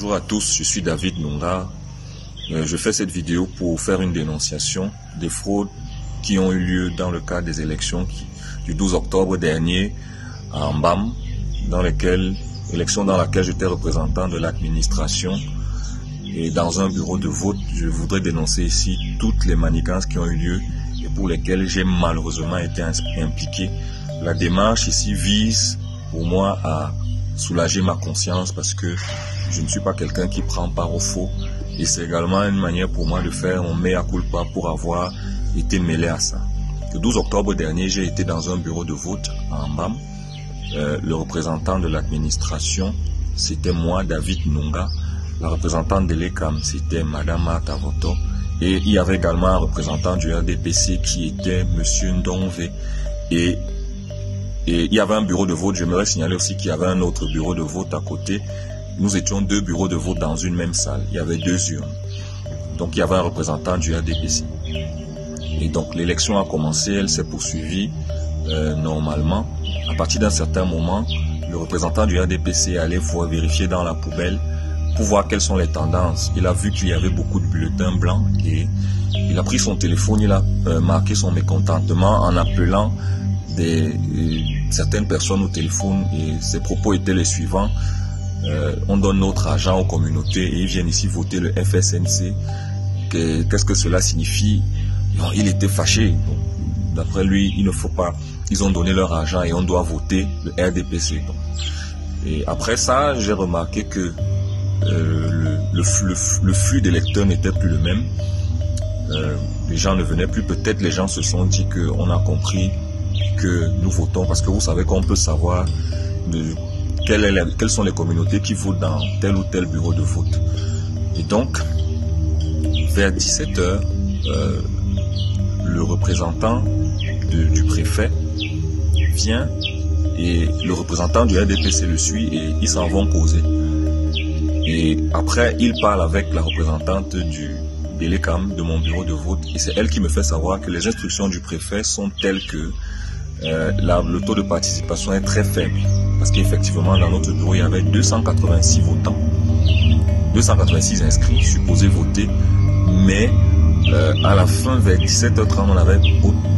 Bonjour à tous, je suis David Nunga. Je fais cette vidéo pour faire une dénonciation des fraudes qui ont eu lieu dans le cadre des élections du 12 octobre dernier à Mbam, élection dans laquelle j'étais représentant de l'administration. Et dans un bureau de vote, je voudrais dénoncer ici toutes les manigances qui ont eu lieu et pour lesquelles j'ai malheureusement été impliqué. La démarche ici vise pour moi à soulager ma conscience parce que je ne suis pas quelqu'un qui prend part au faux. Et c'est également une manière pour moi de faire mon mea culpa pour avoir été mêlé à ça. Le 12 octobre dernier, j'ai été dans un bureau de vote à Mbam. Le représentant de l'administration, c'était moi, David Nunga. La représentante de l'ECAM, c'était Madame Martha Voto. Et il y avait également un représentant du RDPC qui était Monsieur Ndonve. Et il y avait un bureau de vote. J'aimerais signaler aussi qu'il y avait un autre bureau de vote à côté. Nous étions deux bureaux de vote dans une même salle. Il y avait deux urnes. Donc il y avait un représentant du RDPC. Et donc l'élection a commencé, elle s'est poursuivie normalement. À partir d'un certain moment, le représentant du RDPC allait vérifier dans la poubelle pour voir quelles sont les tendances. Il a vu qu'il y avait beaucoup de bulletins blancs et il a pris son téléphone, il a marqué son mécontentement en appelant certaines personnes au téléphone et ses propos étaient les suivants. On donne notre argent aux communautés et ils viennent ici voter le FSNC. Qu'est-ce que cela signifie? Non, il était fâché. D'après lui, il ne faut pas. Ils ont donné leur argent et on doit voter le RDPC. Et après ça, j'ai remarqué que le flux des lecteurs n'était plus le même. Les gens ne venaient plus. Peut-être les gens se sont dit qu'on a compris que nous votons parce que vous savez qu'on peut savoir quelles sont les communautés qui votent dans tel ou tel bureau de vote. Et donc, vers 17h, le représentant du préfet vient et le représentant du RDPC le suit et ils s'en vont causer. Et après, il parle avec la représentante de l'ECAM, de mon bureau de vote, et c'est elle qui me fait savoir que les instructions du préfet sont telles que le taux de participation est très faible. Parce qu'effectivement, dans notre bureau, il y avait 286 votants, 286 inscrits, supposés voter, mais à la fin, vers 17h30, on avait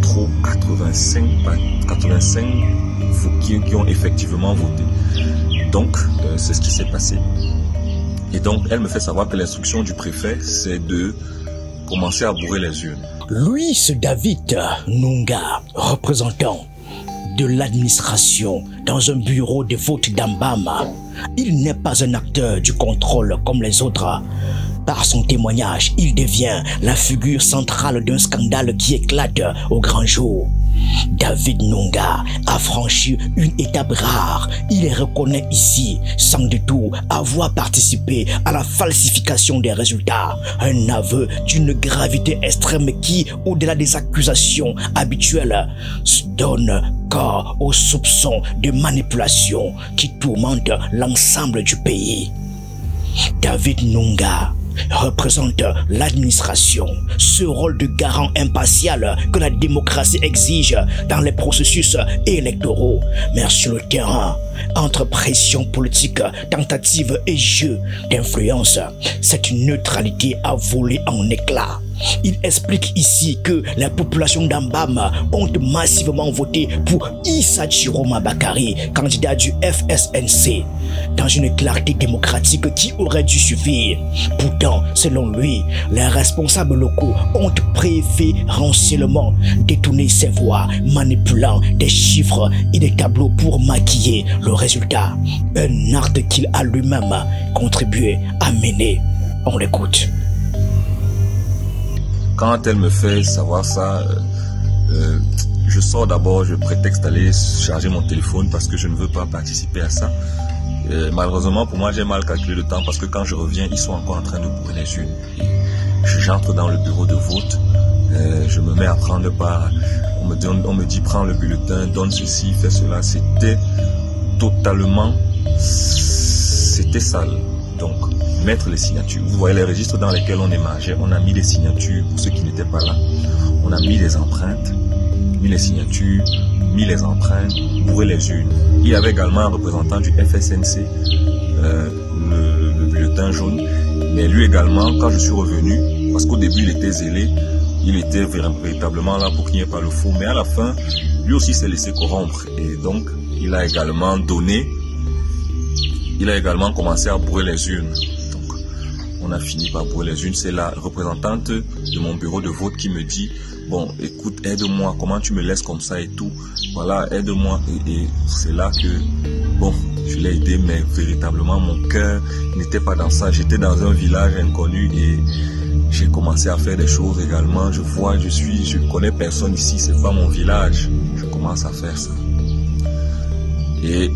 trop 85 qui ont effectivement voté. Donc, c'est ce qui s'est passé. Et donc, elle me fait savoir que l'instruction du préfet, c'est de commencer à bourrer les urnes. Louis David Nunga, représentant de l'administration dans un bureau de vote d'Ambama, il n'est pas un acteur du contrôle comme les autres. Par son témoignage, il devient la figure centrale d'un scandale qui éclate au grand jour. David Nunga a franchi une étape rare. Il reconnaît ici, sans détour, avoir participé à la falsification des résultats. Un aveu d'une gravité extrême qui, au-delà des accusations habituelles, donne corps aux soupçons de manipulation qui tourmentent l'ensemble du pays. David Nunga représente l'administration, ce rôle de garant impartial que la démocratie exige dans les processus électoraux. Mais sur le terrain, entre pression politique, tentative et jeu d'influence, cette neutralité a volé en éclats. Il explique ici que la population d'Ambam ont massivement voté pour Issa Chiroma Bakari, candidat du FSNC, dans une clarté démocratique qui aurait dû suffire. Pourtant, selon lui, les responsables locaux ont préférentiellement détourné ses voix, manipulant des chiffres et des tableaux pour maquiller le résultat. Un acte qu'il a lui-même contribué à mener. On l'écoute. Quand elle me fait savoir ça, je sors d'abord, je prétexte d'aller charger mon téléphone parce que je ne veux pas participer à ça. Malheureusement pour moi, j'ai mal calculé le temps parce que quand je reviens, ils sont encore en train de bourrer les urnes. J'entre dans le bureau de vote, je me mets à prendre part. On me dit prends le bulletin, donne ceci, fais cela. C'était sale. Donc, mettre les signatures. Vous voyez les registres dans lesquels on émargeait. On a mis les signatures pour ceux qui n'étaient pas là. On a mis les empreintes, mis les signatures, mis les empreintes, bourré les urnes. Il y avait également un représentant du FSNC. Le bulletin bulletin jaune. Mais lui également, quand je suis revenu, parce qu'au début il était zélé, il était véritablement là pour qu'il n'y ait pas le faux. Mais à la fin, lui aussi s'est laissé corrompre. Et donc, il a également donné, il a également commencé à brûler les urnes. Donc, on a fini par brûler les urnes. C'est la représentante de mon bureau de vote qui me dit, bon, écoute, aide-moi, comment tu me laisses comme ça et tout. Voilà, aide-moi. Et c'est là que, bon, je l'ai aidé, mais véritablement, mon cœur n'était pas dans ça. J'étais dans un village inconnu et j'ai commencé à faire des choses également. Je connais personne ici, c'est pas mon village. Je commence à faire ça. Et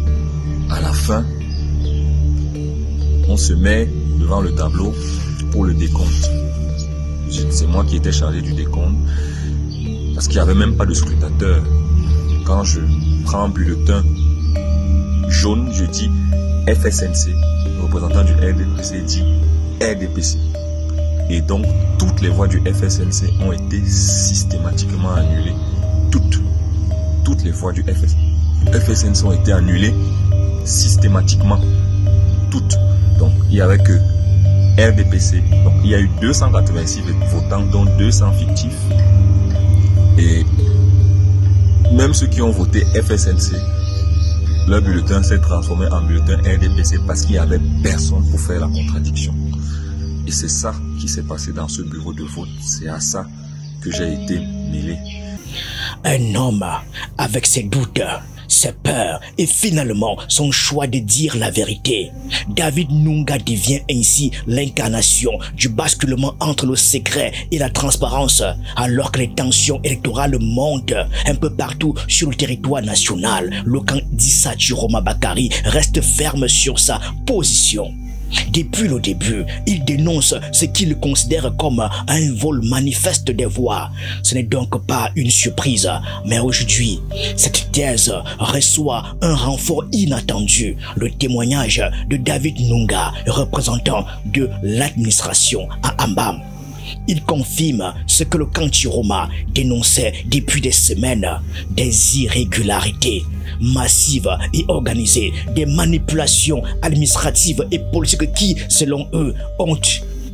à la fin, on se met devant le tableau pour le décompte. C'est moi qui étais chargé du décompte parce qu'il n'y avait même pas de scrutateur. Quand je prends un bulletin jaune, je dis FSNC. Le représentant du RDPC dit RDPC. Et donc, toutes les voix du FSNC ont été systématiquement annulées. Toutes les voix du FSNC ont été annulées systématiquement. Toutes. Donc, il n'y avait que RDPC. Donc, il y a eu 286 votants, dont 200 fictifs. Et même ceux qui ont voté FSNC, leur bulletin s'est transformé en bulletin RDPC parce qu'il n'y avait personne pour faire la contradiction. Et c'est ça qui s'est passé dans ce bureau de vote. C'est à ça que j'ai été mêlé. Un homme avec ses doutes, ses peurs et finalement son choix de dire la vérité. David Nunga devient ainsi l'incarnation du basculement entre le secret et la transparence, alors que les tensions électorales montent un peu partout sur le territoire national. Le camp d'Issa Chiroma Bakari reste ferme sur sa position. Depuis le début, il dénonce ce qu'il considère comme un vol manifeste des voix. Ce n'est donc pas une surprise, mais aujourd'hui, cette thèse reçoit un renfort inattendu. Le témoignage de David Nunga, représentant de l'administration à Ambam. Il confirme ce que le camp Chiroma dénonçait depuis des semaines, des irrégularités massives et organisées, des manipulations administratives et politiques qui, selon eux, ont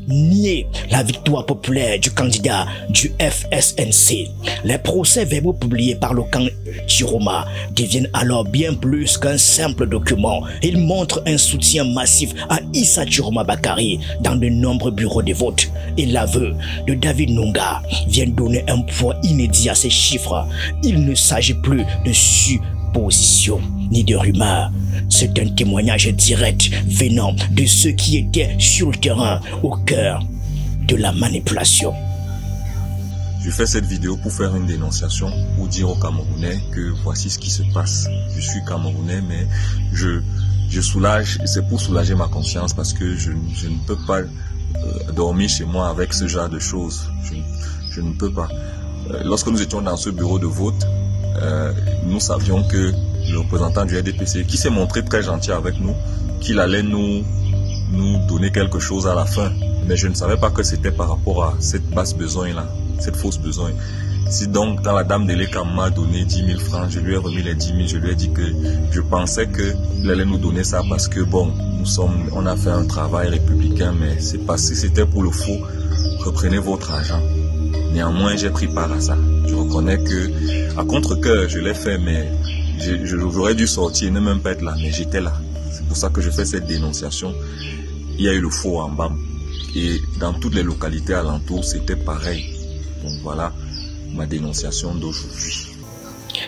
nié la victoire populaire du candidat du FSNC. Les procès-verbaux publiés par le camp Chiroma deviennent alors bien plus qu'un simple document. Ils montrent un soutien massif à Issa Chiroma Bakari dans de nombreux bureaux de vote. Et l'aveu de David Nunga vient donner un poids inédit à ces chiffres. Il ne s'agit plus de suppositions ni de rumeurs. C'est un témoignage direct venant de ceux qui étaient sur le terrain, au cœur de la manipulation. Je fais cette vidéo pour faire une dénonciation, pour dire aux Camerounais que voici ce qui se passe. Je suis Camerounais, mais je soulage, c'est pour soulager ma conscience parce que je ne peux pas dormir chez moi avec ce genre de choses. Je ne peux pas. Lorsque nous étions dans ce bureau de vote, nous savions que le représentant du RDPC, qui s'est montré très gentil avec nous, qu'il allait nous donner quelque chose à la fin. Mais je ne savais pas que c'était par rapport à cette basse besoin-là, cette fausse besoin. Si donc, quand la dame de l'ECAM m'a donné 10 000 francs, je lui ai remis les 10 000, je lui ai dit que je pensais qu'il allait nous donner ça parce que bon, on a fait un travail républicain, mais c'est pas si c'était pour le faux, reprenez votre argent. Néanmoins, j'ai pris part à ça. Je reconnais que, à contre-cœur, je l'ai fait, mais j'aurais dû sortir et ne même pas être là, mais j'étais là. C'est pour ça que je fais cette dénonciation. Il y a eu le faux en bas. Et dans toutes les localités alentours, c'était pareil. Donc voilà ma dénonciation d'aujourd'hui.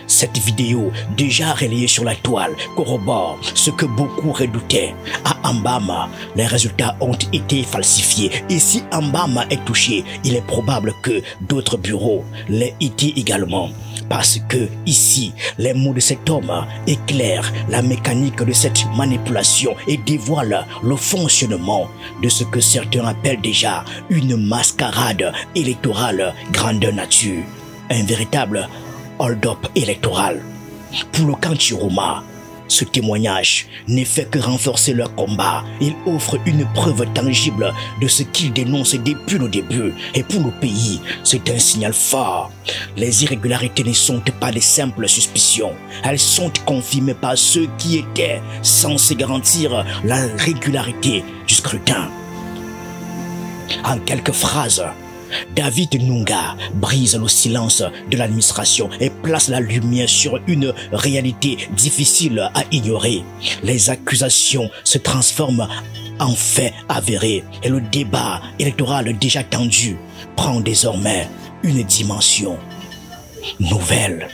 Cette vidéo, déjà relayée sur la toile, corrobore ce que beaucoup redoutaient. À Ambama, les résultats ont été falsifiés. Et si Ambama est touché, il est probable que d'autres bureaux l'aient été également. Parce que ici, les mots de cet homme éclairent la mécanique de cette manipulation et dévoilent le fonctionnement de ce que certains appellent déjà une mascarade électorale grandeur nature. Un véritable hold-up électoral. Pour le camp Chiroma, ce témoignage n'est fait que renforcer leur combat. Il offre une preuve tangible de ce qu'ils dénoncent depuis le début. Et pour le pays, c'est un signal fort. Les irrégularités ne sont pas de simples suspicions. Elles sont confirmées par ceux qui étaient censés garantir la régularité du scrutin. En quelques phrases, David Nunga brise le silence de l'administration et place la lumière sur une réalité difficile à ignorer. Les accusations se transforment en faits avérés et le débat électoral déjà tendu prend désormais une dimension nouvelle.